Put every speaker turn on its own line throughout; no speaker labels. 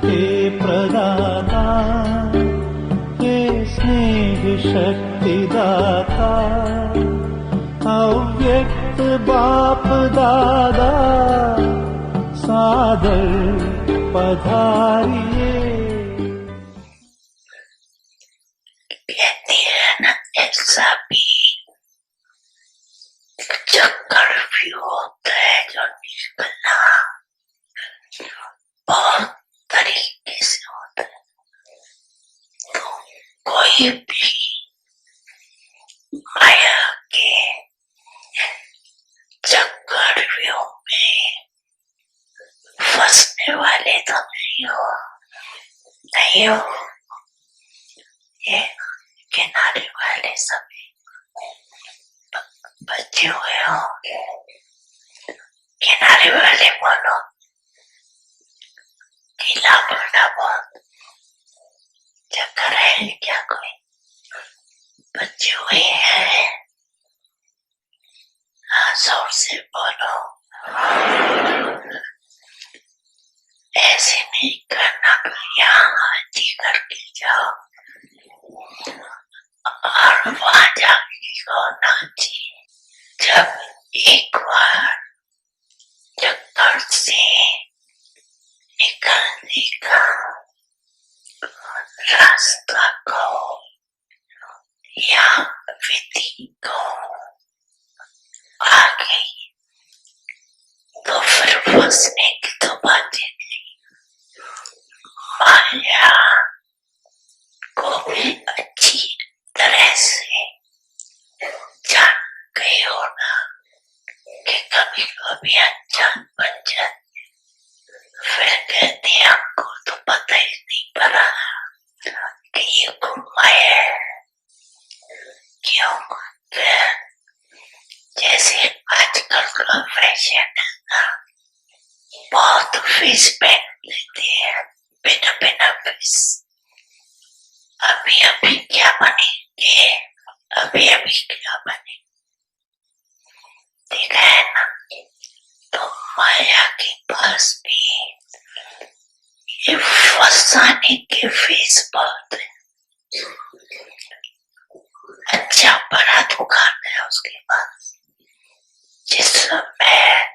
के प्रदाता, ये स्नेह शक्ति दाता, अव्यक्त बाप दादा सादर पधारिए।
कहती है ना, ऐसा भी चक्कर भी होता है जो निकलना बहुत तरीके से होता है। तो कोई भी माया के चक्रव्यूह में फंसने वाले तो नहीं हो, ये किनारे वाले सभी बचे हुए होंगे। किनारे वाले बोलो, ढीला पड़ा बहुत चक्कर है क्या? कोई बचे हुए हैं? जोर से बोलो। ऐसे नहीं करना, यहाँ हाथी करके जाओ और वहां जाके होना चाहिए। जब एक बार चक्कर से निकलने का रास्ता को या विधि को आ गई तो फिर फंसने की तो बातें नहीं। माया को भी अच्छी तरह से जान गई हो ना कि कभी कभी अनजान बन जाते। फिर कहते हैं हमको तो पता ही नहीं पड़ा कि ये माया है। क्यों? जैसे आजकल का फैशन है ना, बहुत फीस पहन लेते हैं बिना फीस। अभी क्या बनेंगे, अभी क्या बने, देखा है ना? तो माया के पास भी ये फंसाने की फीस बहुत है। अच्छा बड़ा दुकान है उसके पास, जिसमें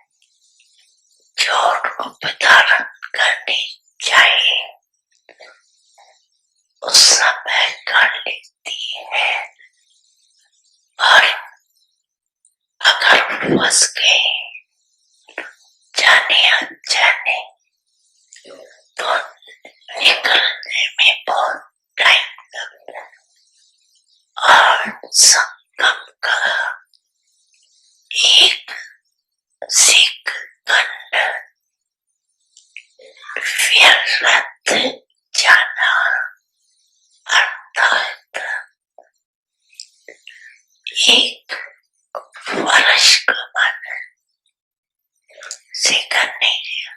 जो रूप धारण करनी चाहिए उस समय कर लेती है। और अगर फंस गए जाने अनजाने तो निकलने में बहुत टाइम लगता है। और संगम का एक सिख खंड व्यर्थ जाना अर्थात एक वर्ष का मन सीखा नहीं गया।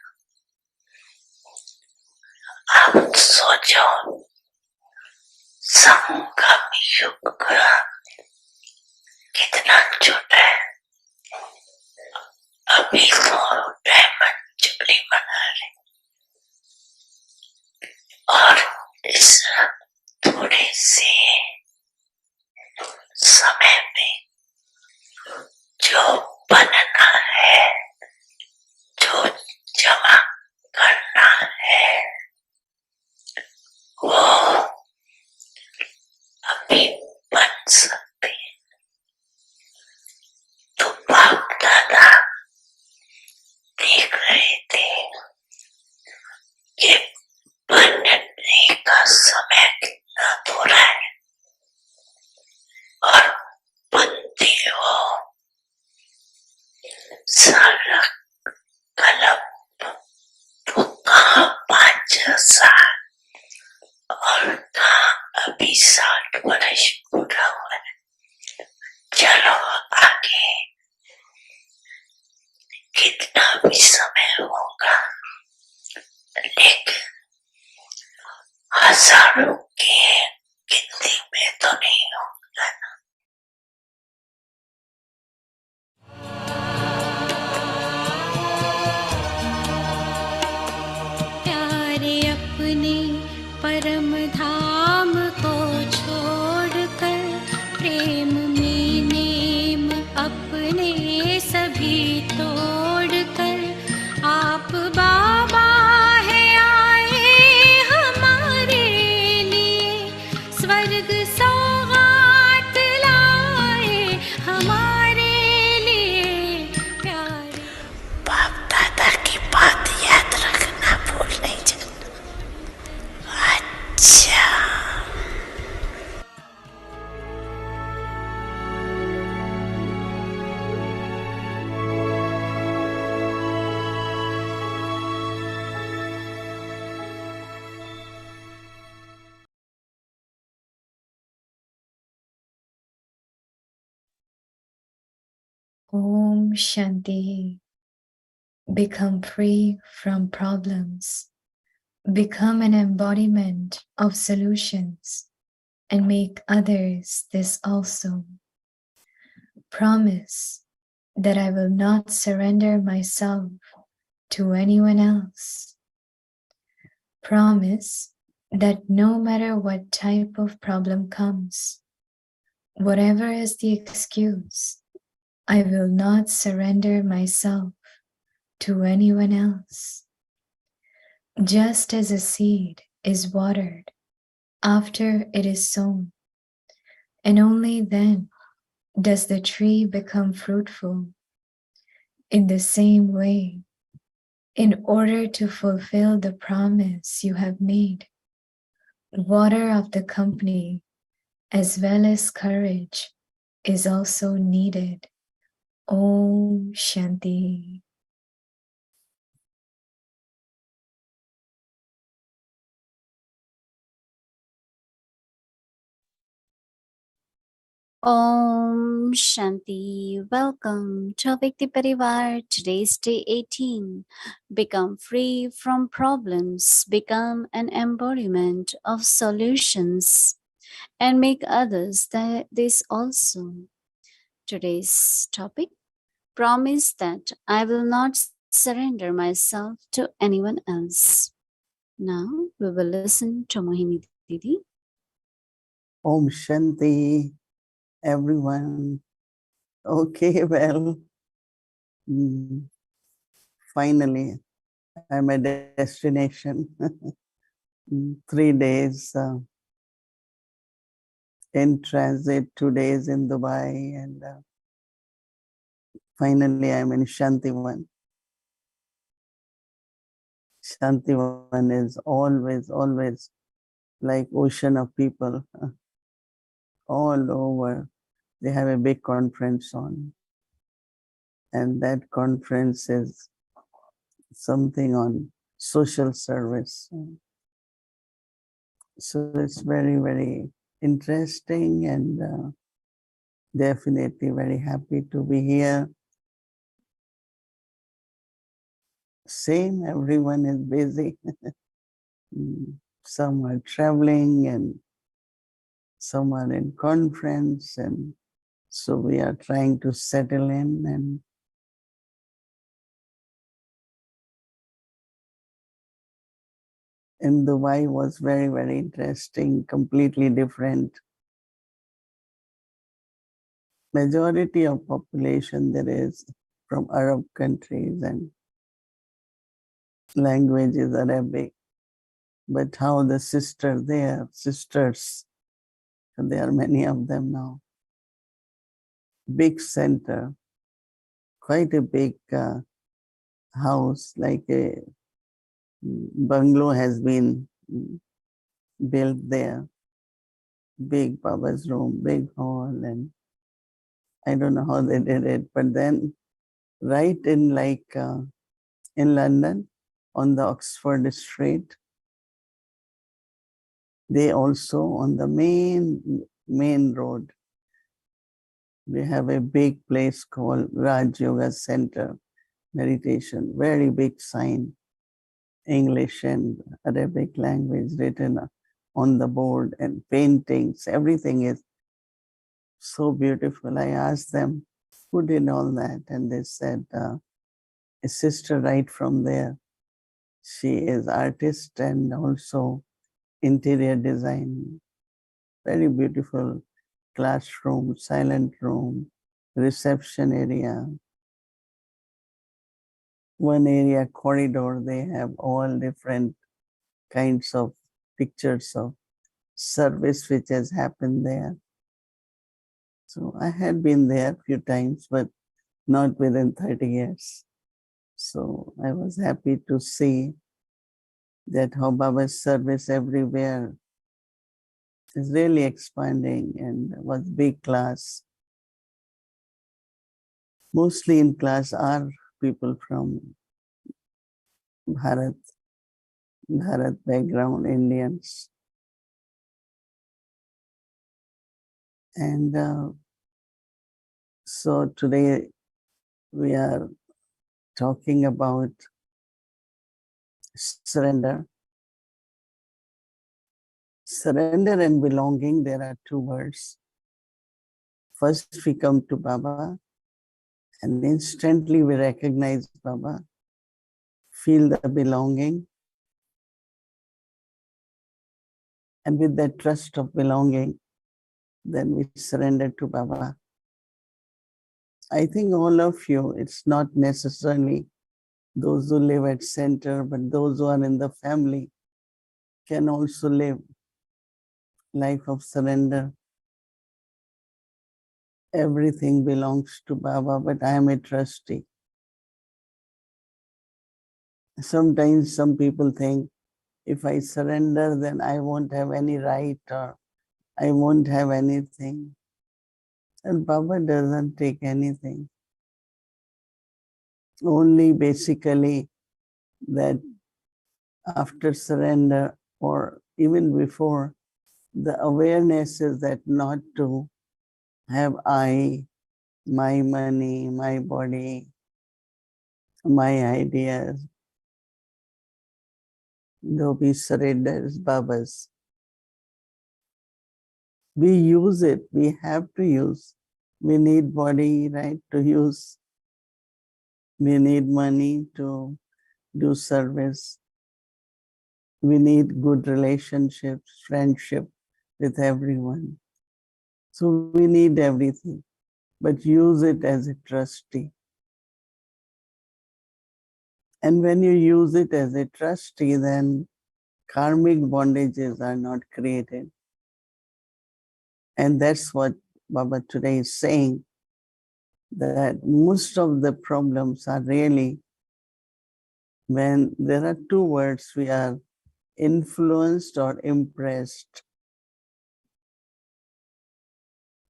आप सोचो, संगम युग कितना छोटा है। अभी तो डायमंड जुबली मना रहे और इस थोड़े से समय में जो बनना है, जो जमा करना है, वो अभी बन सकते हैं। तो बाप दादा देख रहे थे कि बनने का समय कितना दूर है और बनते हो सारा कलम तो कहाँ 5 साल और कहाँ अभी 60 वर्ष पूरा हुआ है। चलो आगे कितना भी समय होगा, लेकिन हजारों के गिनती में तो नहीं होगा ना।
प्यारे Om Shanti. Become free from problems. Become an embodiment of solutions and make others this also. Promise that I will not surrender myself to anyone else. Promise that no matter what type of problem comes, whatever is the excuse, I will not surrender myself to anyone else. Just as a seed is watered after it is sown, and only then does the tree become fruitful. In the same way, in order to fulfill the promise you have made, water of the company as well as courage is also needed. Om Shanti.
Om Shanti. Welcome to Vikti Parivar. Today's day 18. Become free from problems. Become an embodiment of solutions and make others this also. Today's topic. Promise that I will not surrender myself to anyone else. Now we will listen to Mohini Didi.
Om Shanti, everyone. Okay, well, finally, I'm at destination. 3 days in transit, 2 days in Dubai, and finally I'm in Shantivan. Shantivan is always like ocean of people all over. They have a big conference on, and that conference is something on social service. So it's very interesting, and definitely very happy to be here. Same, everyone is busy. Some are traveling and some are in conference, and so we are trying to settle in. And in Dubai was very interesting, completely different. Majority of population there is from Arab countries and language is Arabic. But how the sisters, and there are many of them now. Big center, quite a big house, like a bungalow has been built there. Big Baba's room, big hall, and I don't know how they did it. But then right in in London, on the Oxford Street, they also on the main road, they have a big place called Raj Yoga Center, meditation, very big sign, English and Arabic language written on the board, and paintings, everything is so beautiful. I asked them, who did all that? And they said, a sister right from there. She is artist and also interior design. Very beautiful classroom, silent room, reception area. One area corridor, they have all different kinds of pictures of service which has happened there. So I had been there a few times, but not within 30 years. So I was happy to see that how Baba's service everywhere is really expanding, and was big class. Mostly in class are people from Bharat background, Indians. And so today we are talking about surrender. Surrender and belonging, there are two words. First, we come to Baba and instantly we recognize Baba, feel the belonging, and with that trust of belonging, then we surrender to Baba. I think all of you, it's not necessarily those who live at center, but those who are in the family can also live life of surrender. Everything belongs to Baba, but I am a trustee. Sometimes some people think, if I surrender, then I won't have any right or I won't have anything. And Baba doesn't take anything. Only basically that after surrender or even before, the awareness is that not to have I, my money, my body, my ideas. Though we surrender as Baba's. We use it, we have to use. We need body, right, to use. We need money to do service. We need good relationships, friendship with everyone. So we need everything, but use it as a trustee. And when you use it as a trustee, then karmic bondages are not created. And that's what Baba today is saying, that most of the problems are really when there are two words, we are influenced or impressed.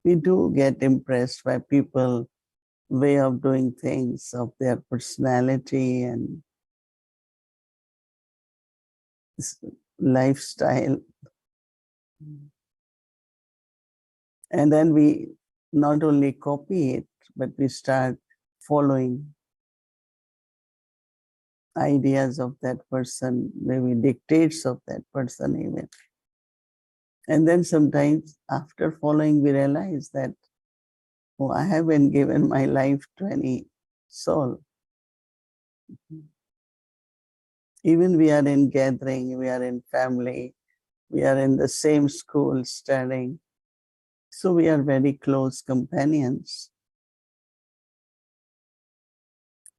We do get impressed by people, way of doing things, of their personality and lifestyle. And then we not only copy it, but we start following ideas of that person, maybe dictates of that person even. And then sometimes after following, we realize that, oh, I haven't given my life to any soul. Even we are in gathering, we are in family, we are in the same school studying. So we are very close companions.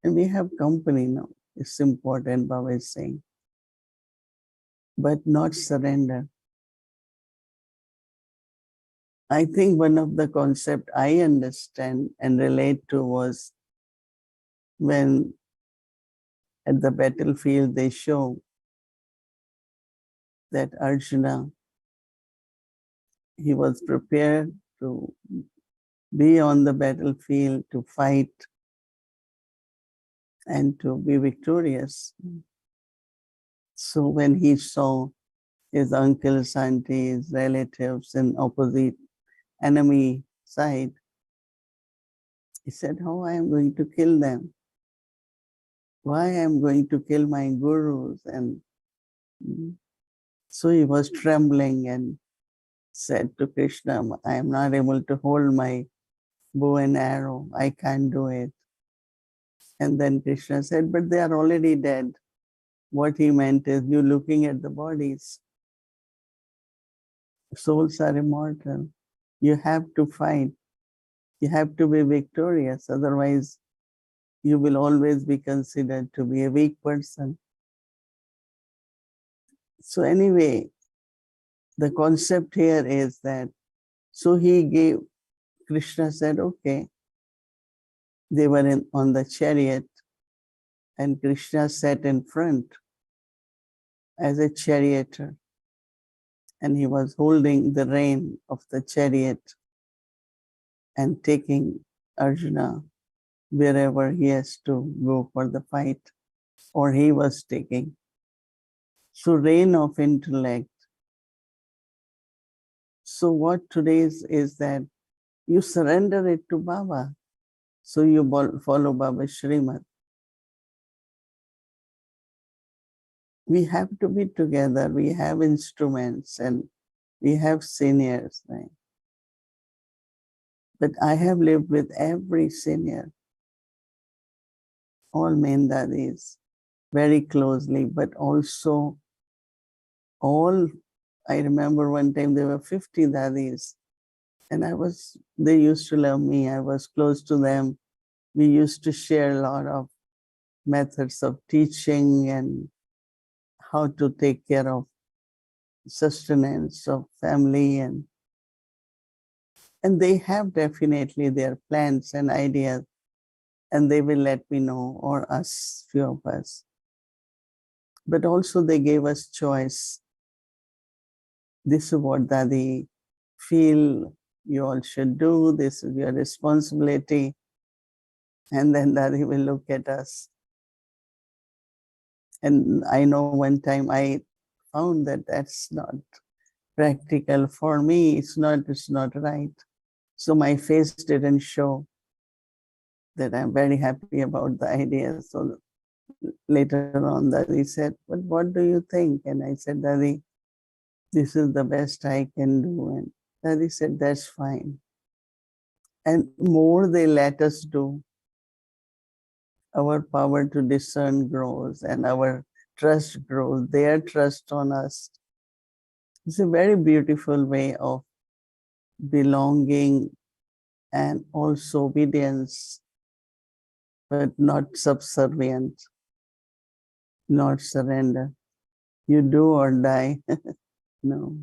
And we have company now. It's important, Baba is saying. But not surrender. I think one of the concepts I understand and relate to was when at the battlefield they show that Arjuna, he was prepared to be on the battlefield to fight and to be victorious. So when he saw his uncles, aunties, relatives in opposite enemy side, he said, how I am going to kill them? Why I am going to kill my gurus? And so he was trembling and said to Krishna, I am not able to hold my bow and arrow. I can't do it. And then Krishna said, but they are already dead. What he meant is, you looking at the bodies. Souls are immortal. You have to fight. You have to be victorious. Otherwise, you will always be considered to be a weak person. So anyway, the concept here is that, so he gave, Krishna said, okay. They were on the chariot and Krishna sat in front as a charioteer. And he was holding the rein of the chariot and taking Arjuna wherever he has to go for the fight, or he was taking. So reign of intellect. So what today is that you surrender it to Baba. So you follow Baba's Srimad. We have to be together. We have instruments and we have seniors, right? But I have lived with every senior, all main dadis, very closely, but also all, I remember one time there were 50 dadis, and they used to love me. I was close to them. We used to share a lot of methods of teaching and how to take care of sustenance of family, and they have definitely their plans and ideas, and they will let me know, or us, few of us. But also they gave us choice. This is what Dadi feel you all should do. This is your responsibility. And then Dadi will look at us. And I know one time I found that that's not practical for me. It's not right. So my face didn't show that I'm very happy about the idea. So later on, Daddy said, "But what do you think?" And I said, "Daddy, this is the best I can do." And Daddy said, "That's fine." And more they let us do, our power to discern grows and our trust grows, their trust on us. It's a very beautiful way of belonging and also obedience, but not subservient, not surrender. You do or die. No.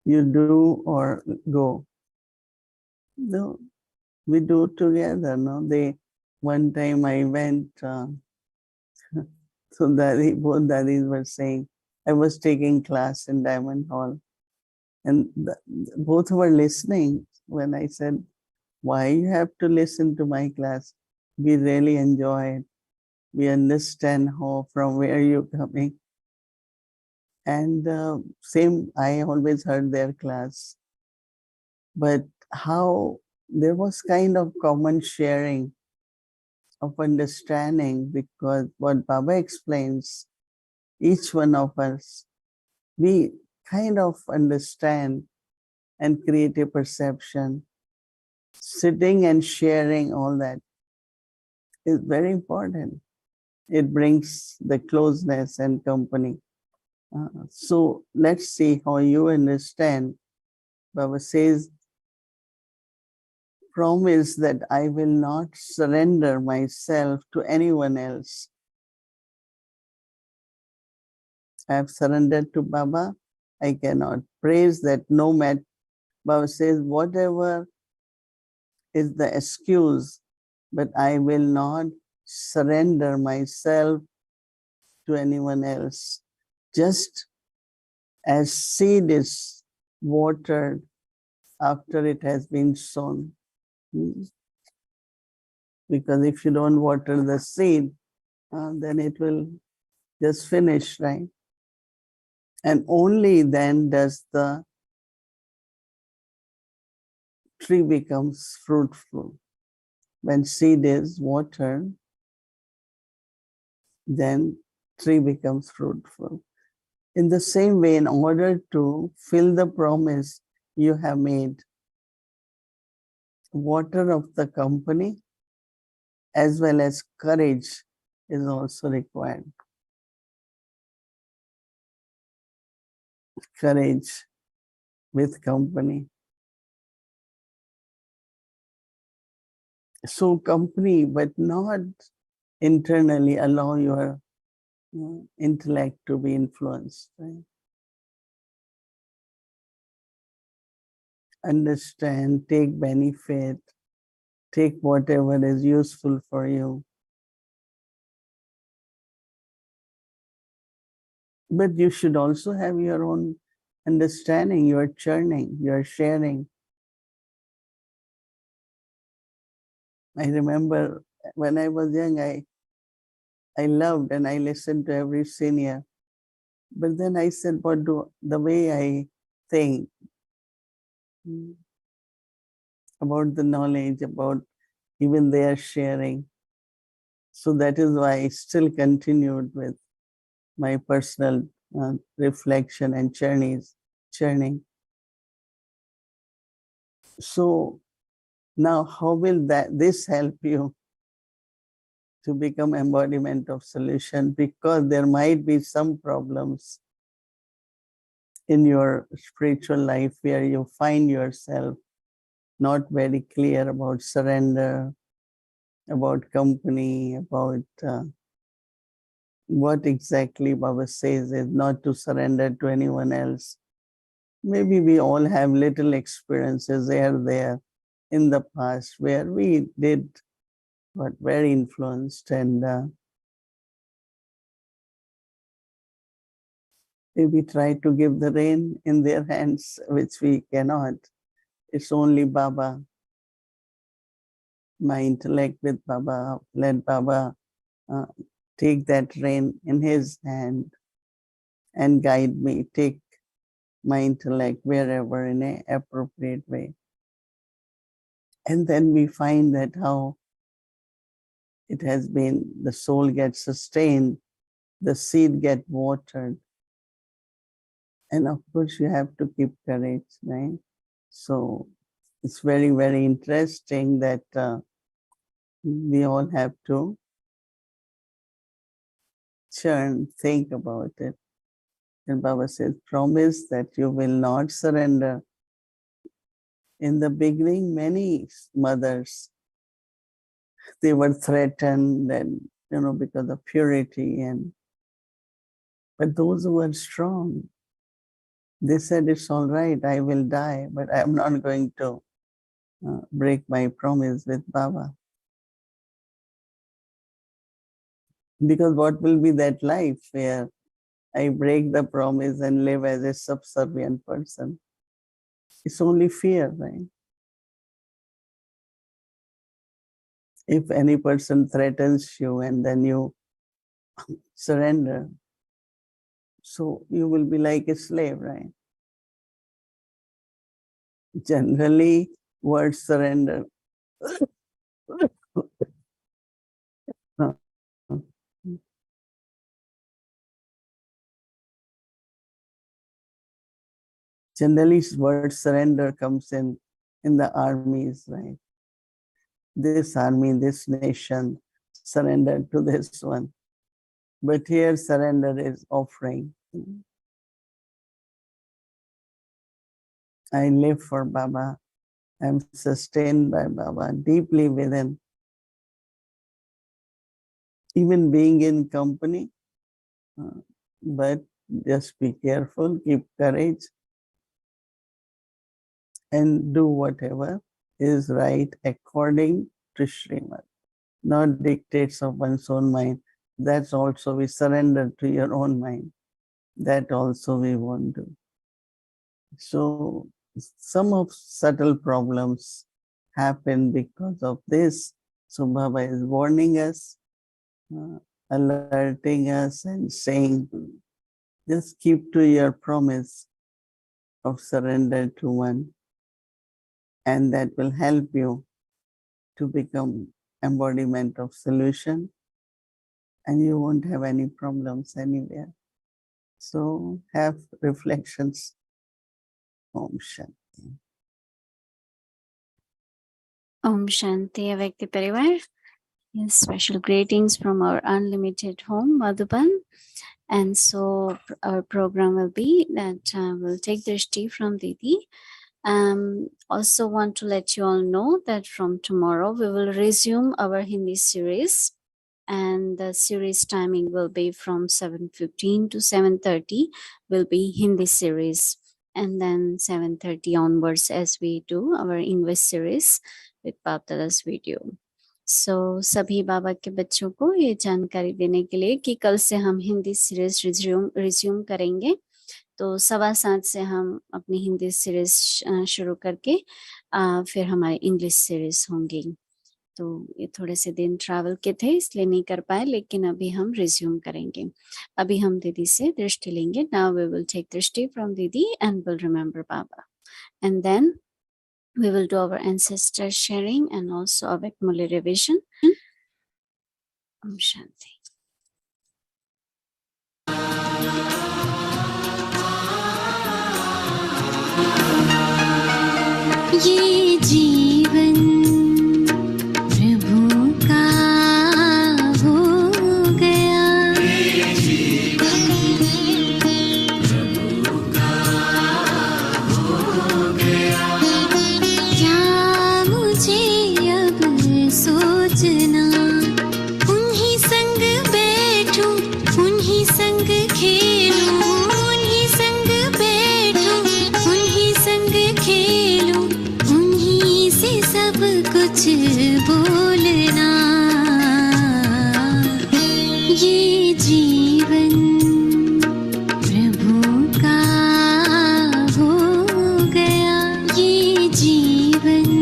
You do or go. No, we do together. No, one time I went, so both daddies were saying, I was taking class in Diamond Hall, and both were listening when I said, why you have to listen to my class? We really enjoy it. We understand from where you're coming. And same, I always heard their class. But how there was kind of common sharing of understanding, because what Baba explains, each one of us, we kind of understand and create a perception. Sitting and sharing all that is very important. It brings the closeness and company. So let's see how you understand. Baba says, promise that I will not surrender myself to anyone else. I have surrendered to Baba. I cannot praise that no matter. Baba says, whatever is the excuse, but I will not surrender myself to anyone else. Just as seed is watered after it has been sown. Because if you don't water the seed, then it will just finish, right? And only then does the tree becomes fruitful. When seed is watered, then tree becomes fruitful. In the same way, in order to fill the promise you have made, water of the company as well as courage is also required. Courage with company. So company, but not internally allow your intellect to be influenced. Right? Understand, take benefit, take whatever is useful for you. But you should also have your own understanding, your churning, your sharing. I remember when I was young, I loved and I listened to every senior. But then I said, the way I think about the knowledge, about even they are sharing. So that is why I still continued with my personal reflection and churning. So now how will this help you to become embodiment of solution? Because there might be some problems in your spiritual life where you find yourself not very clear about surrender, about company, about what exactly Baba says is not to surrender to anyone else. Maybe we all have little experiences there in the past where we did got very influenced and we try to give the rein in their hands, which we cannot. It's only Baba, my intellect with Baba, let Baba uh, take that rein in his hand and guide me, take my intellect wherever in an appropriate way. And then we find that how it has been, the soul gets sustained, the seed get watered. And of course you have to keep courage, right? So it's very, very interesting that we all have to churn, think about it. And Baba says, promise that you will not surrender. In the beginning, many mothers, they were threatened and, because of purity. But those who were strong, they said, it's all right, I will die, but I'm not going to break my promise with Baba. Because what will be that life where I break the promise and live as a subservient person? It's only fear, right? If any person threatens you and then you surrender, so you will be like a slave, right? Generally, word surrender. Generally, word surrender comes in the armies, right? This army, this nation surrendered to this one. But here surrender is offering. I live for Baba. I'm sustained by Baba deeply within. Even being in company, but just be careful, keep courage, and do whatever is right according to Srimad, not dictates of one's own mind. That's also we surrender to your own mind. That also we won't do. So some of subtle problems happen because of this. So Baba is warning us, alerting us and saying, just keep to your promise of surrender to one, and that will help you to become embodiment of solution, and you won't have any problems anywhere. So have reflections. Om Shanti.
Om Shanti Avekti Parivar. Yes, special greetings from our unlimited home, Madhuban. And so our program will be that we'll take Drishti from Didi. Also want to let you all know that from tomorrow we will resume our Hindi series, and the series timing will be from 7:15 to 7:30 will be Hindi series, and then 7:30 onwards as we do our English series with Baptala's video. So सभी बाबा के बच्चों को ये जानकारी देने के लिए कि कल से हम हिंदी सीरीज रिज्यूम करेंगे, तो 7:15 से हम अपनी हिंदी सीरीज शुरू करके फिर हमारी इंग्लिश सीरीज होंगी। तो ये थोड़े से दिन ट्रैवल के थे इसलिए नहीं कर पाए, लेकिन अभी हम रिज्यूम करेंगे। अभी हम दीदी से दृष्टि लेंगे। Now we will take drishti from Didi and will remember Baba, and then We will do our ancestor sharing and also our Muli revision. Om Shanti. ये जीवन प्रभु का हो गया, ये जीवन प्रभु का हो गया। क्या मुझे अब सोचना, उन्हीं संग बैठूं, उन्हीं संग खेलूं, उन्हीं संग बैठूं, उन्हीं संग खेलूं, उन्हीं से सब कुछ बोलना। ये जीवन प्रभु का हो गया, ये जीवन।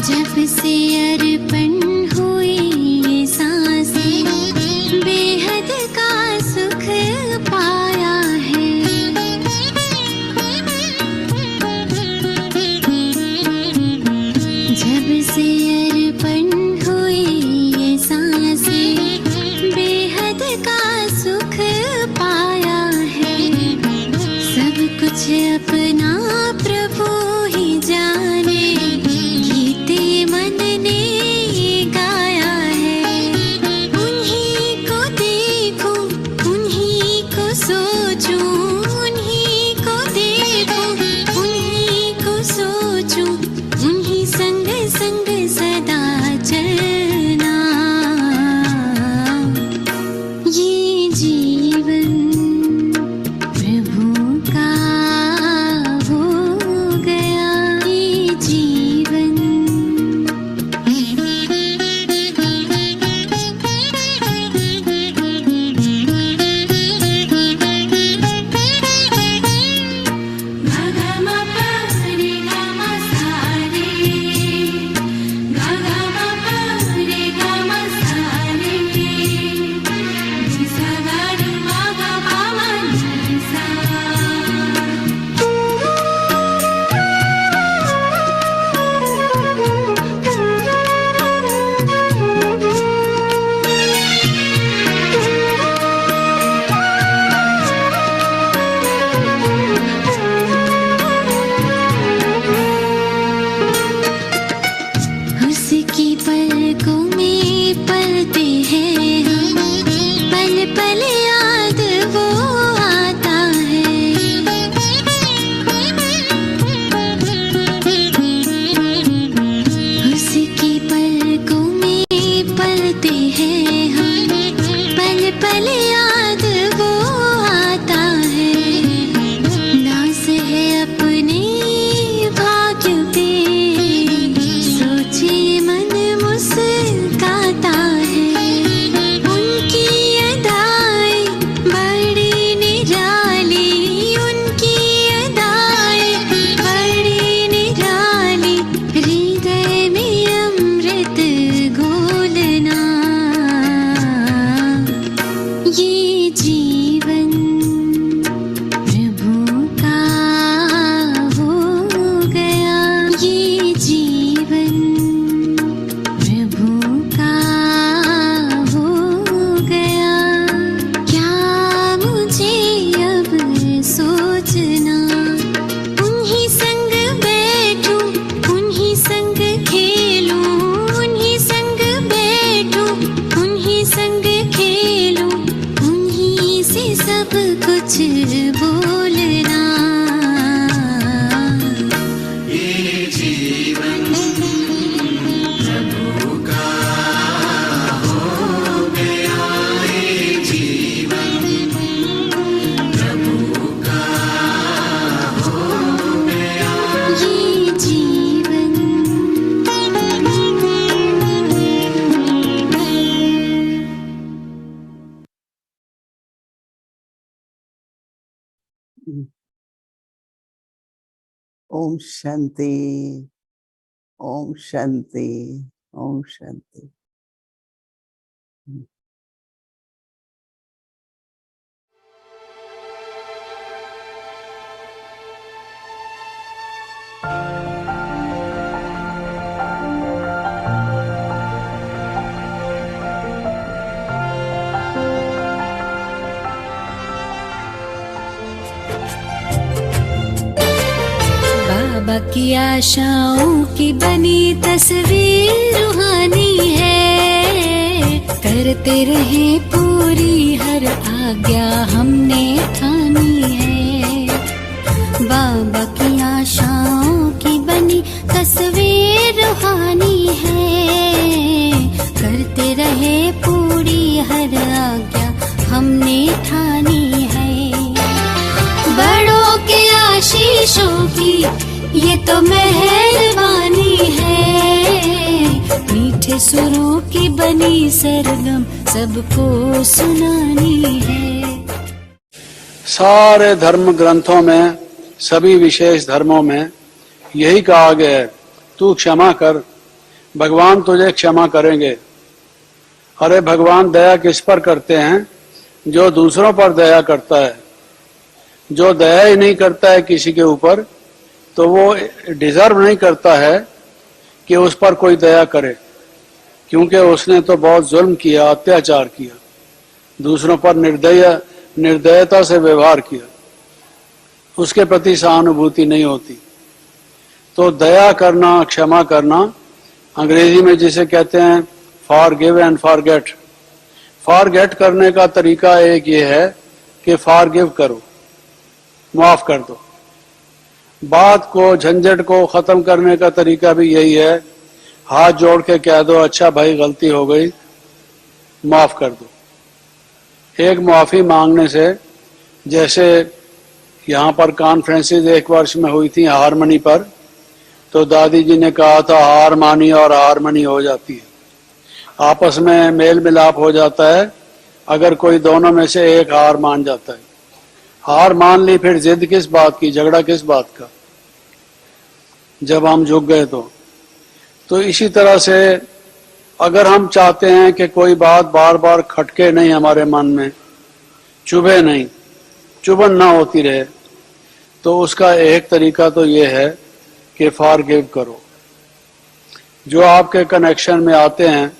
जब से अर्पण हुई ये सांसें, बेहद का सुख पाया है। जब से अर्पण हुई ये सांसें, बेहद का सुख पाया है। सब कुछ अपना प्रभु ही जाने, गीते मन ने गाया है। उन्हीं को देखूं, उन्हीं को सोचूं, उन्हीं को देखूं, उन्हीं को सोचूं, उन्हीं संग संग सदा चलना। ये जीवन प्रभु का हो गया, ये जीवन। उसकी पलकों में पलते हैं हम, पल पल याद वो आता है। उसकी पलकों में पलते हैं हम, पल पल याद वो आता है। नाज है अपने भाग्य पे, सोचे मन मुस्काता है। उनकी अदाएं बड़ी निराली, उनकी अदाएं बड़ी निराली, हृदय में अमृत घोलना। ये जीवन प्रभु का हो गया, ये जीवन प्रभु का हो गया। क्या मुझे अब सोचना, उन्हीं संग बैठूं, उन्हीं संग खेलूं, उन्हीं संग बैठूं, उन्हीं संग खेलूं, उन्हीं से सब कुछ बोलना। ये जीवन प्रभु का हो गया, ये जीवन प्रभु का हो गया, ये जीवन।
Om Shanti, Om Shanti, Om Shanti.
बाबा की आशाओं की बनी तस्वीर रूहानी है, करते रहे पूरी हर आज्ञा हमने ठानी है। बाबा की आशाओं की बनी तस्वीर रूहानी है, करते रहे पूरी हर आज्ञा हमने ठानी है। बड़ों के आशीषों की ये तो मेहरबानी है, मीठे सुरों की बनी सरगम सबको सुनानी है।
सारे धर्म ग्रंथों में, सभी विशेष धर्मों में यही कहा गया है, तू क्षमा कर, भगवान तुझे क्षमा करेंगे। अरे भगवान दया किस पर करते हैं? जो दूसरों पर दया करता है। जो दया ही नहीं करता है किसी के ऊपर, तो वो डिजर्व नहीं करता है कि उस पर कोई दया करे, क्योंकि उसने तो बहुत जुल्म किया, अत्याचार किया, दूसरों पर निर्दयता से व्यवहार किया, उसके प्रति सहानुभूति नहीं होती। तो दया करना, क्षमा करना, अंग्रेजी में जिसे कहते हैं फॉरगिव एंड फॉरगेट। फॉरगेट करने का तरीका एक ये है कि फॉरगिव करो, माफ कर दो। बात को, झंझट को खत्म करने का तरीका भी यही है, हाथ जोड़ के कह दो, अच्छा भाई गलती हो गई, माफ कर दो। एक माफी मांगने से, जैसे यहाँ पर कॉन्फ्रेंसेस एक वर्ष में हुई थी हारमनी पर, तो दादी जी ने कहा था हार मानी और हारमनी हो जाती है, आपस में मेल मिलाप हो जाता है अगर कोई दोनों में से एक हार मान जाता है। हार मान ली, फिर जिद किस बात की, झगड़ा किस बात का, जब हम झुक गए तो इसी तरह से अगर हम चाहते हैं कि कोई बात बार बार खटके नहीं हमारे मन में, चुभे नहीं, चुभन ना होती रहे, तो उसका एक तरीका तो ये है कि फॉरगिव करो। जो आपके कनेक्शन में आते हैं,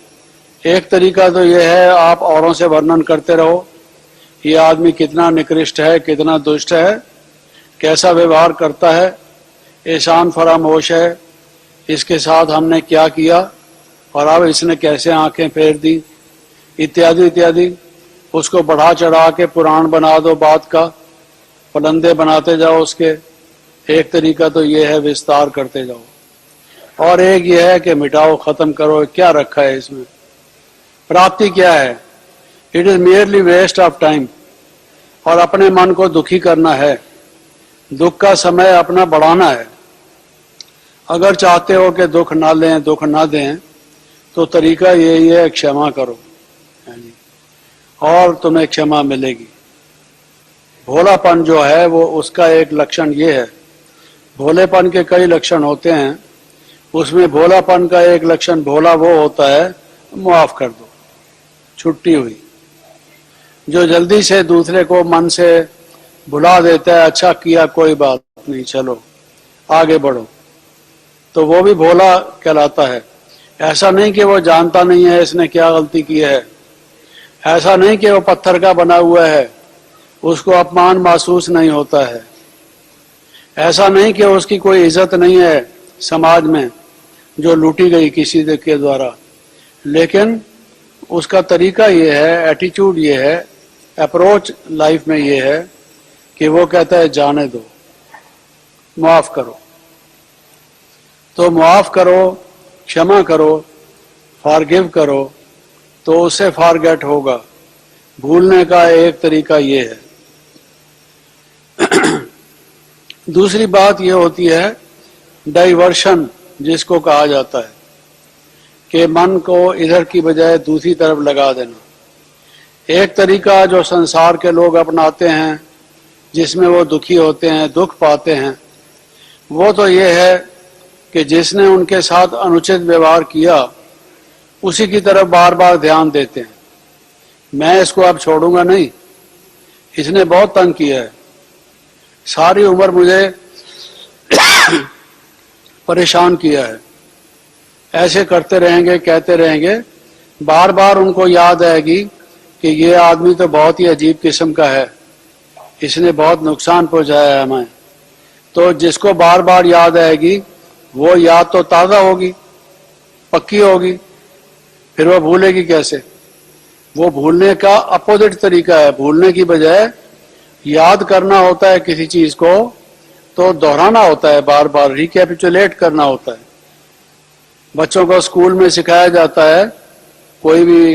एक तरीका तो ये है आप औरों से वर्णन करते रहो, ये आदमी कितना निकृष्ट है, कितना दुष्ट है, कैसा व्यवहार करता है, एहसान फरामोश है, इसके साथ हमने क्या किया और अब इसने कैसे आंखें फेर दी, इत्यादि इत्यादि। उसको बढ़ा चढ़ा के पुराण बना दो, बात का पलंदे बनाते जाओ उसके। एक तरीका तो ये है, विस्तार करते जाओ। और एक ये है कि मिटाओ, खत्म करो, क्या रखा है इसमें, प्राप्ति क्या है, it is merely waste of time. और अपने मन को दुखी करना है, दुख का समय अपना बढ़ाना है। अगर चाहते हो कि दुख ना लें, दुख ना दें, तो तरीका यही है, क्षमा करो और तुम्हें क्षमा मिलेगी। भोलापन जो है वो, उसका एक लक्षण ये है, भोलेपन के कई लक्षण होते हैं, उसमें भोलापन का एक लक्षण भोला वो होता है, माफ कर दो, छुट्टी हुई। जो जल्दी से दूसरे को मन से भुला देता है, अच्छा किया कोई बात नहीं, चलो आगे बढ़ो, तो वो भी भोला कहलाता है। ऐसा नहीं कि वो जानता नहीं है इसने क्या गलती की है, ऐसा नहीं कि वो पत्थर का बना हुआ है, उसको अपमान महसूस नहीं होता है, ऐसा नहीं कि उसकी कोई इज्जत नहीं है समाज में जो लूटी गई किसी के द्वारा, लेकिन उसका तरीका ये है, एटीट्यूड ये है, अप्रोच लाइफ में ये है कि वो कहता है जाने दो, माफ करो। तो माफ करो, क्षमा करो, फॉरगिव करो, तो उससे फॉरगेट होगा। भूलने का एक तरीका ये है। दूसरी बात ये होती है डाइवर्शन, जिसको कहा जाता है कि मन को इधर की बजाय दूसरी तरफ लगा देना। एक तरीका जो संसार के लोग अपनाते हैं, जिसमें वो दुखी होते हैं, दुख पाते हैं, वो तो ये है कि जिसने उनके साथ अनुचित व्यवहार किया उसी की तरफ बार बार ध्यान देते हैं। मैं इसको अब छोड़ूंगा नहीं, इसने बहुत तंग किया है, सारी उम्र मुझे परेशान किया है। ऐसे करते रहेंगे, कहते रहेंगे, बार बार उनको याद आएगी कि ये आदमी तो बहुत ही अजीब किस्म का है, इसने बहुत नुकसान पहुंचाया है हमें। तो जिसको बार बार याद आएगी वो याद तो ताज़ा होगी, पक्की होगी, फिर वो भूलेगी कैसे? वो भूलने का अपोजिट तरीका है। भूलने की बजाय याद करना होता है किसी चीज को, तो दोहराना होता है, बार बार रिकैपिचुलेट करना होता है। बच्चों को स्कूल में सिखाया जाता है कोई भी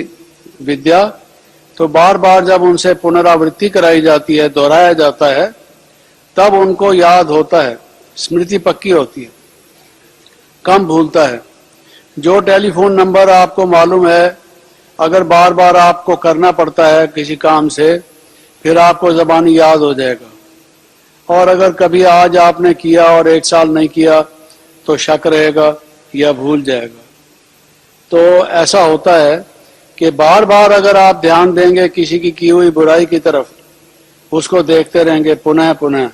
विद्या, तो बार बार जब उनसे पुनरावृत्ति कराई जाती है, दोहराया जाता है, तब उनको याद होता है, स्मृति पक्की होती है, कम भूलता है। जो टेलीफोन नंबर आपको मालूम है, अगर बार बार आपको करना पड़ता है किसी काम से, फिर आपको ज़बानी याद हो जाएगा। और अगर कभी आज आपने किया और 1 साल नहीं किया तो शक रहेगा या भूल जाएगा। तो ऐसा होता है कि बार बार अगर आप ध्यान देंगे किसी की हुई बुराई की तरफ, उसको देखते रहेंगे पुनः पुनः,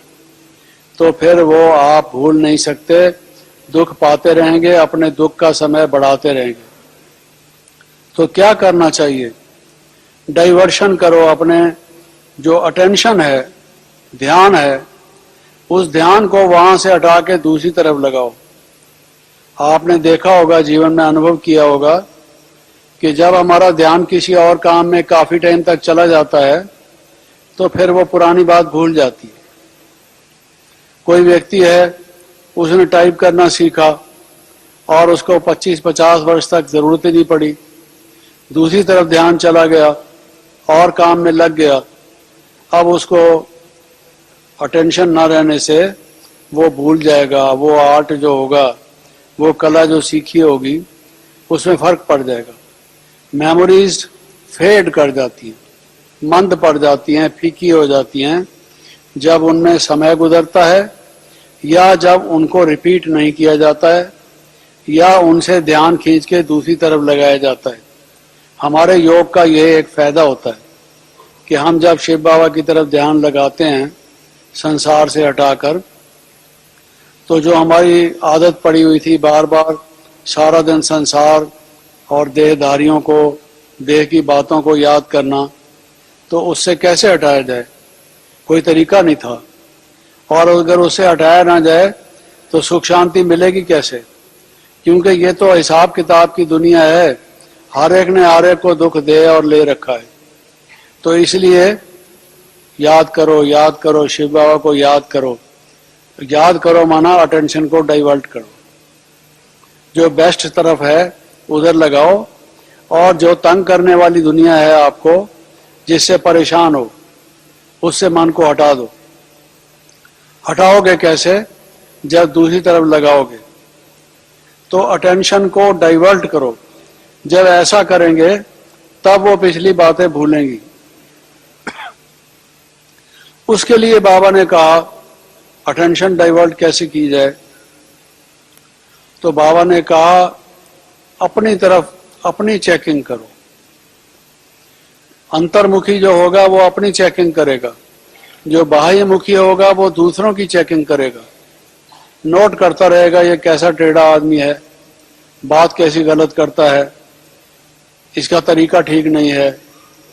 तो फिर वो आप भूल नहीं सकते, दुख पाते रहेंगे, अपने दुख का समय बढ़ाते रहेंगे। तो क्या करना चाहिए? डाइवर्शन करो। अपने जो अटेंशन है, ध्यान है, उस ध्यान को वहां से हटा के दूसरी तरफ लगाओ। आपने देखा होगा, जीवन में अनुभव किया होगा कि जब हमारा ध्यान किसी और काम में काफी टाइम तक चला जाता है तो फिर वो पुरानी बात भूल जाती है। कोई व्यक्ति है, उसने टाइप करना सीखा और उसको 25-50 वर्ष तक जरूरत ही नहीं पड़ी, दूसरी तरफ ध्यान चला गया और काम में लग गया। अब उसको अटेंशन ना रहने से वो भूल जाएगा, वो आर्ट जो होगा, वो कला जो सीखी होगी, उसमें फर्क पड़ जाएगा। मेमोरीज फेड कर जाती हैं, मंद पड़ जाती हैं, फीकी हो जाती हैं जब उनमें समय गुजरता है, या जब उनको रिपीट नहीं किया जाता है, या उनसे ध्यान खींच के दूसरी तरफ लगाया जाता है। हमारे योग का यह एक फायदा होता है कि हम जब शिव बाबा की तरफ ध्यान लगाते हैं संसार से हटाकर, तो जो हमारी आदत पड़ी हुई थी बार बार सारा दिन संसार और देहधारियों को, देह की बातों को याद करना, तो उससे कैसे हटाया जाए? कोई तरीका नहीं था। और अगर उससे हटाया ना जाए तो सुख शांति मिलेगी कैसे? क्योंकि ये तो हिसाब किताब की दुनिया है, हर एक ने हर एक को दुख दे और ले रखा है। तो इसलिए याद करो, याद करो, शिव बाबा को याद करो। याद करो माना अटेंशन को डाइवर्ट करो, जो बेस्ट तरफ है उधर लगाओ, और जो तंग करने वाली दुनिया है आपको, जिससे परेशान हो, उससे मन को हटा दो। हटाओगे कैसे? जब दूसरी तरफ लगाओगे। तो अटेंशन को डाइवर्ट करो। जब ऐसा करेंगे तब वो पिछली बातें भूलेंगी। उसके लिए बाबा ने कहा अटेंशन डाइवर्ट कैसे की जाए? तो बाबा ने कहा अपनी तरफ अपनी चेकिंग करो। अंतर्मुखी जो होगा वो अपनी चेकिंग करेगा, जो बाह्यमुखी होगा वो दूसरों की चेकिंग करेगा। नोट करता रहेगा ये कैसा टेढ़ा आदमी है, बात कैसी गलत करता है, इसका तरीका ठीक नहीं है,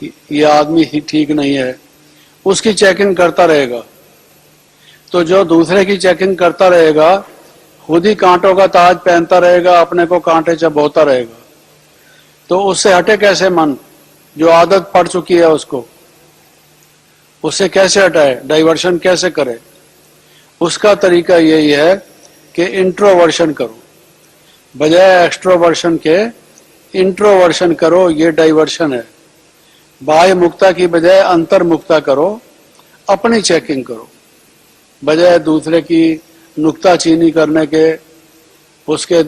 ये आदमी ठीक नहीं है, उसकी चेकिंग करता रहेगा। तो जो दूसरे की चेकिंग करता रहेगा, खुद ही कांटों का ताज पहनता रहेगा, अपने को कांटे चबोता रहेगा। तो उससे हटे कैसे मन? जो आदत पड़ चुकी है उसको, उससे कैसे हटाए? डाइवर्शन कैसे करे? उसका तरीका यही है कि इंट्रोवर्शन करो, बजाय एक्सट्रोवर्शन के इंट्रोवर्शन करो। ये डाइवर्शन है। बाह्य मुक्ता की बजाय अंतर्मुक्ता करो, अपनी चेकिंग करो, बजाय दूसरे की नुक्ताचीनी करने के, उसके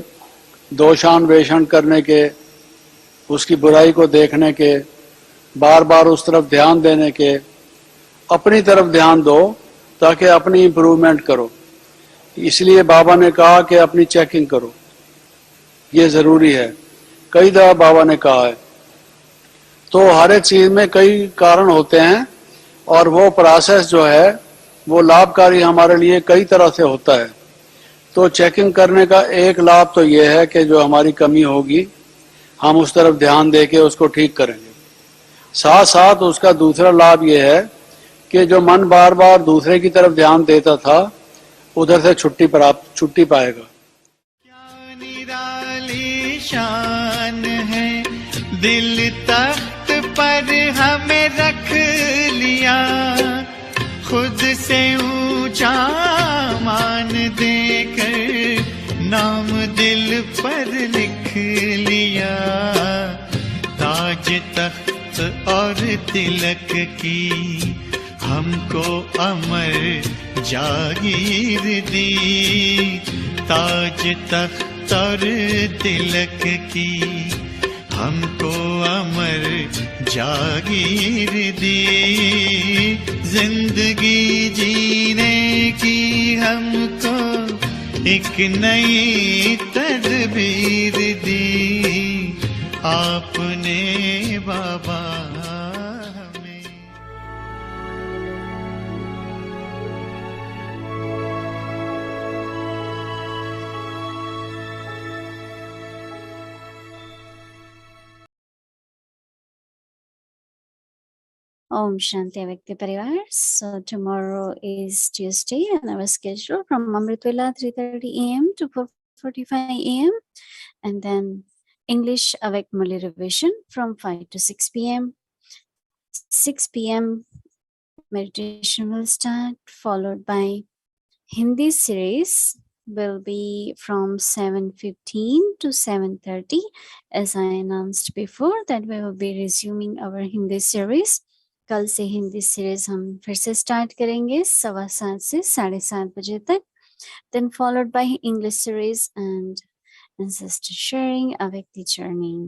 दोषान्वेषण करने के, उसकी बुराई को देखने के, बार बार उस तरफ ध्यान देने के। अपनी तरफ ध्यान दो ताकि अपनी इम्प्रूवमेंट करो। इसलिए बाबा ने कहा कि अपनी चेकिंग करो, ये ज़रूरी है। कई दफ़ा बाबा ने कहा है। तो हर एक चीज़ में कई कारण होते हैं और वो प्रोसेस जो है वो लाभकारी हमारे लिए कई तरह से होता है। तो चेकिंग करने का एक लाभ तो ये है कि जो हमारी कमी होगी हम उस तरफ ध्यान दे के उसको ठीक करेंगे। साथ साथ उसका दूसरा लाभ ये है कि जो मन बार बार दूसरे की तरफ ध्यान देता था उधर से छुट्टी पाएगा।
क्या निराली शान है, दिल तख्त पर हमें रख लिया, खुद से ऊंचा मान देकर नाम दिल पर लिख लिया। ताज तख्त और तिलक की हमको अमर जागीर दी, ताज तख्त और तिलक की हमको अमर जागीर दी, जिंदगी जीने की हमको एक नई तदबीर दी, आपने बाबा हमें।
Om Shanti Avakti Parivar. So tomorrow is Tuesday and our schedule from Amritwala 3:30 a.m. to 4:45 a.m. and then English Avak Muli revision from 5 to 6 p.m. 6 p.m. meditation will start, followed by Hindi series will be from 7:15 to 7:30. As I announced before that we will be resuming our Hindi series. कल से Hindi series हम फिर से start करेंगे 7:15 से 7:30 बजे तक. Then followed by English series and ancestor sharing, Avakti journey,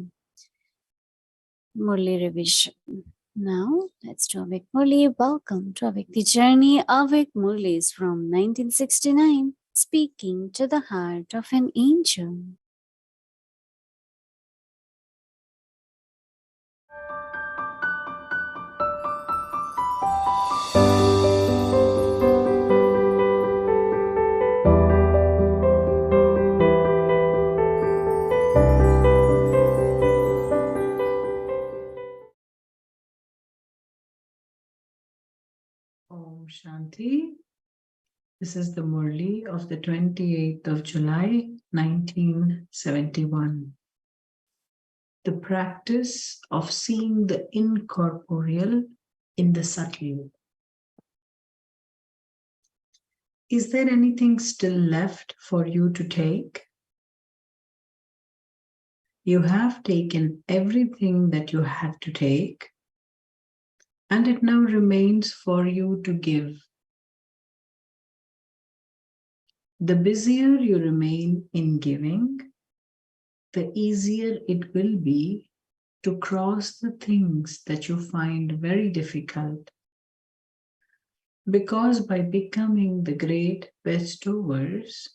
Murli revision. Now let's do Avak Murli. Welcome to Avakti journey. Avak Murli is from 1969, speaking to the heart of an angel.
Om Shanti. This is the Murli of the 28th of July, 1971. The practice of seeing the incorporeal in the subtle. Is there anything still left for you to take? You have taken everything that you had to take, and it now remains for you to give. The busier you remain in giving, the easier it will be to cross the things that you find very difficult. Because by becoming the great bestowers,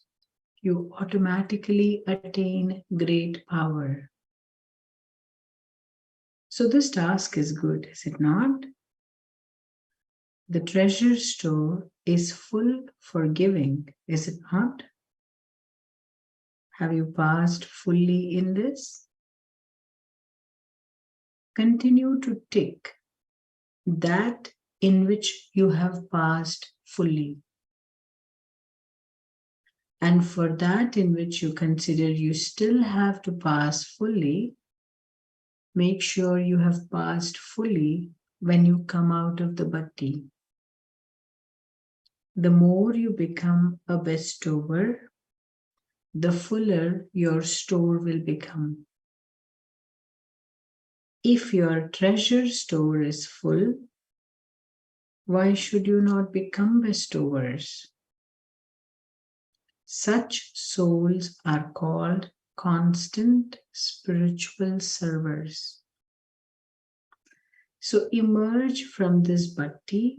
you automatically attain great power. So this task is good, is it not? The treasure store is full for giving, is it not? Have you passed fully in this? Continue to tick that in which you have passed fully. And for that in which you consider you still have to pass fully, make sure you have passed fully when you come out of the bhatti. The more you become a bestower, the fuller your store will become. If your treasure store is full, why should you not become bestowers? Such souls are called constant spiritual servers. So emerge from this bhatti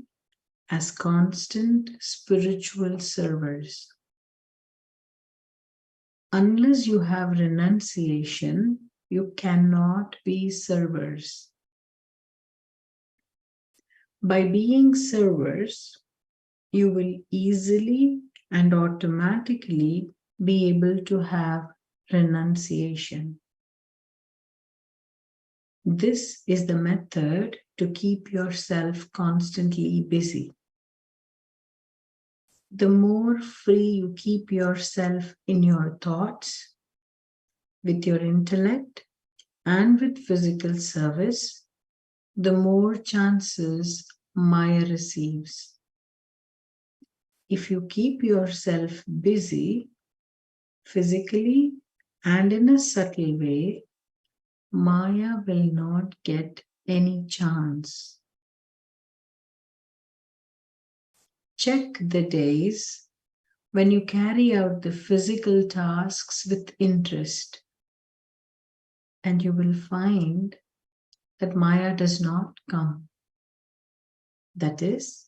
as constant spiritual servers. Unless you have renunciation, you cannot be servers. By being servers, you will easily and automatically be able to have renunciation. This is the method to keep yourself constantly busy. The more free you keep yourself in your thoughts, with your intellect, and with physical service, the more chances Maya receives. If you keep yourself busy, physically and in a subtle way, Maya will not get any chance. Check the days when you carry out the physical tasks with interest, and you will find that Maya does not come. That is,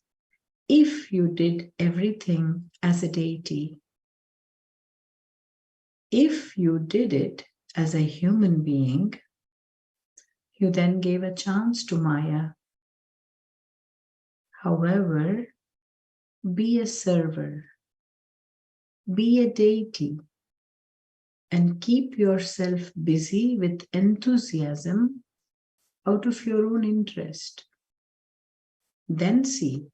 if you did everything as a deity. If you did it as a human being, you then gave a chance to Maya. However, be a server, be a deity, and keep yourself busy with enthusiasm out of your own interest. Then see,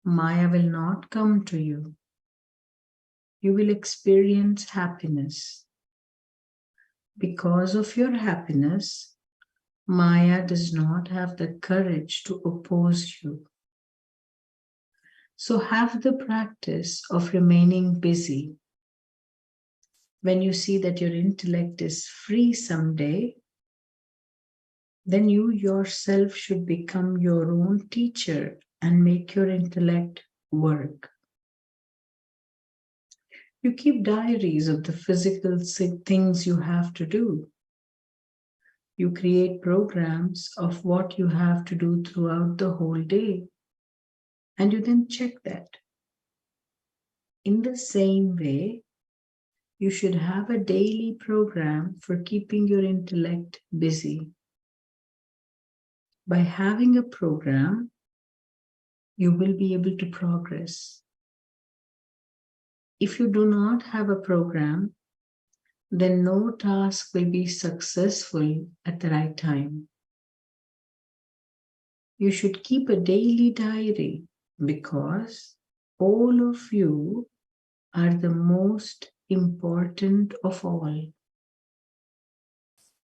Maya will not come to you. You will experience happiness. Because of your happiness, Maya does not have the courage to oppose you. So have the practice of remaining busy. When you see that your intellect is free someday, then you yourself should become your own teacher and make your intellect work. You keep diaries of the physical things you have to do. You create programs of what you have to do throughout the whole day, and you then check that. In the same way, you should have a daily program for keeping your intellect busy. By having a program, you will be able to progress. If you do not have a program, then no task will be successful at the right time. You should keep a daily diary because all of you are the most important of all.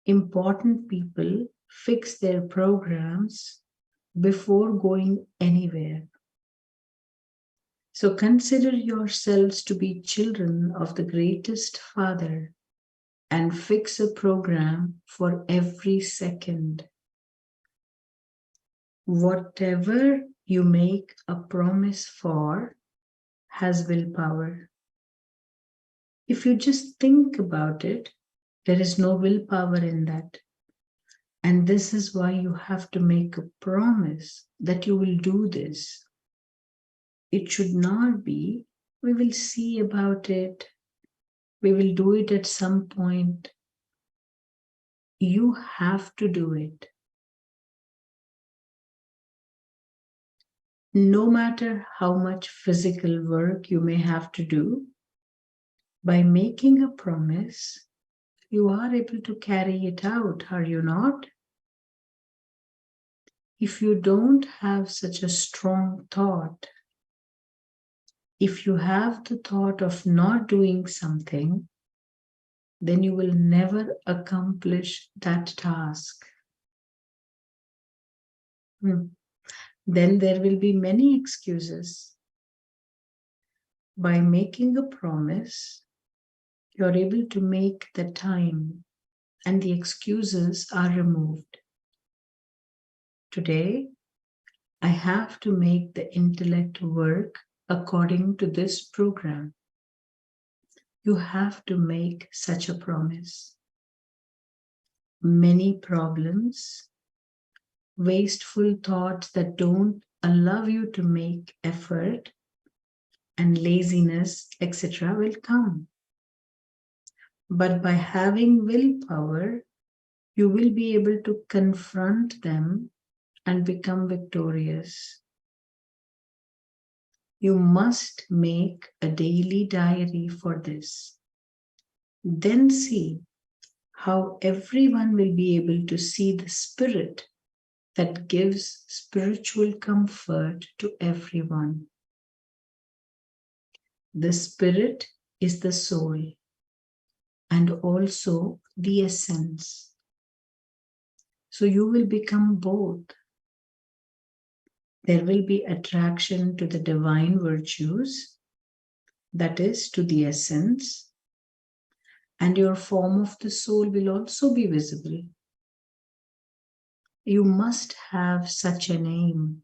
Important people fix their programs before going anywhere. So consider yourselves to be children of the greatest Father and fix a program for every second. Whatever you make a promise for has willpower. If you just think about it, there is no willpower in that. And this is why you have to make a promise that you will do this. It should not be, we will see about it, we will do it at some point. You have to do it. No matter how much physical work you may have to do, by making a promise, you are able to carry it out, are you not? If you don't have such a strong thought, if you have the thought of not doing something, then you will never accomplish that task. Then there will be many excuses. By making a promise, you're able to make the time and the excuses are removed. Today, I have to make the intellect work according to this program. You have to make such a promise. Many problems, wasteful thoughts that don't allow you to make effort, and laziness, etc., will come. But by having willpower, you will be able to confront them and become victorious. You must make a daily diary for this. Then see how everyone will be able to see the spirit that gives spiritual comfort to everyone. The spirit is the soul and also the essence. So you will become both. There will be attraction to the divine virtues, that is, to the essence, and your form of the soul will also be visible. You must have such an aim.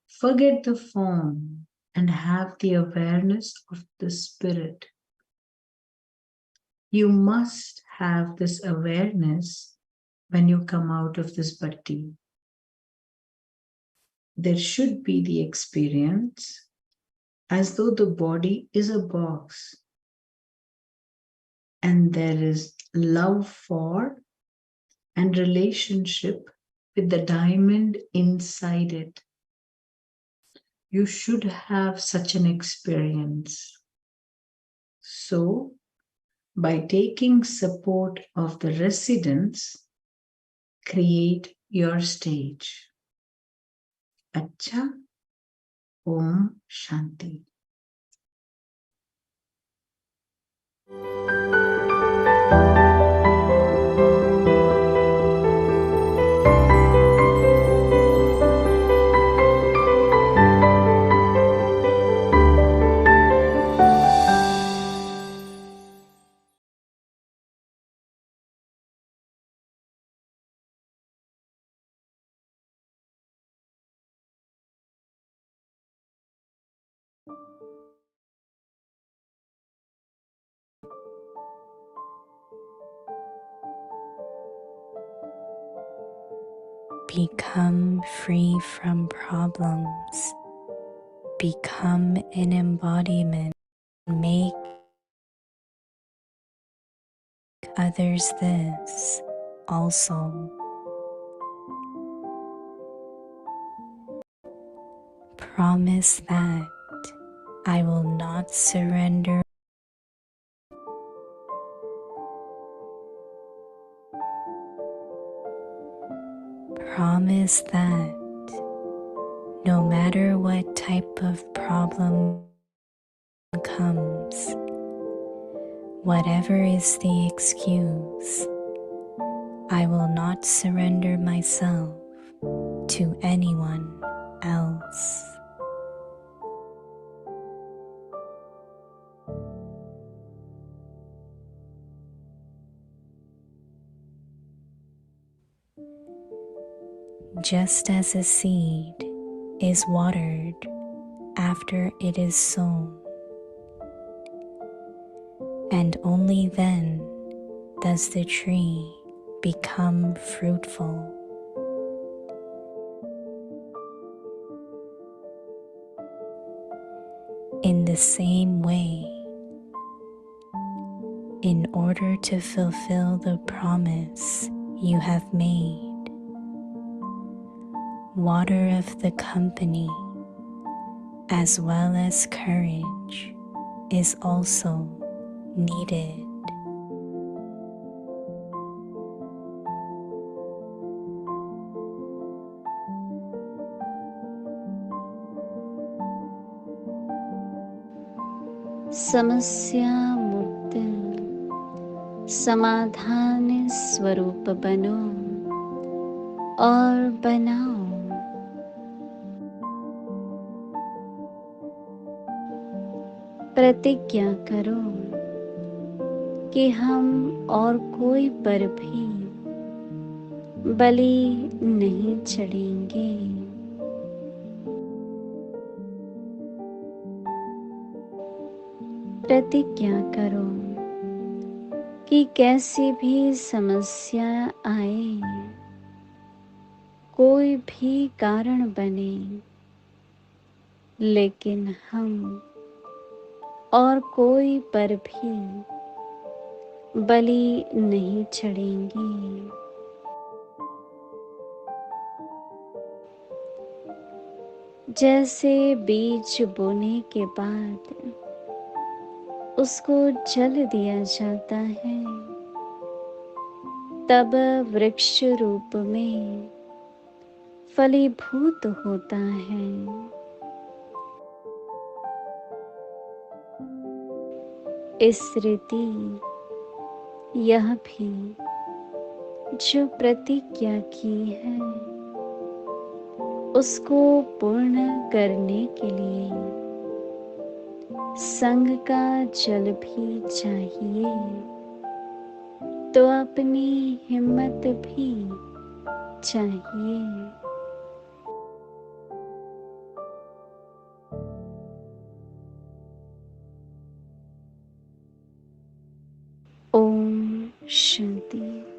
Forget the form and have the awareness of the spirit. You must have this awareness when you come out of this bhatti. There should be the experience as though the body is a box and there is love for and relationship with the diamond inside it. You should have such an experience. So, by taking support of the residents, create your stage. Acha, Om Shanti.
Become free from problems. Become an embodiment. Make others this also. Promise that I will not surrender. Promise that no matter what type of problem comes, whatever is the excuse, I will not surrender myself to anyone else. Just as a seed is watered after it is sown, and only then does the tree become fruitful. In the same way, in order to fulfill the promise you have made, water of the company as well as courage is also needed.
समस्या मुक्त समाधान स्वरूप बनो और बनाओ। प्रतिज्ञा करो कि हम और कोई पर भी बलि नहीं चढ़ेंगे। प्रतिज्ञा करो कि कैसी भी समस्या आए, कोई भी कारण बने, लेकिन हम और कोई पर भी बलि नहीं चढ़ेंगे। जैसे बीज बोने के बाद उसको जल दिया जाता है, तब वृक्ष रूप में फलीभूत होता है। इस रीति यह भी जो प्रतिज्ञा की है उसको पूर्ण करने के लिए संग का जल भी चाहिए, तो अपनी हिम्मत भी चाहिए। ओम शांति।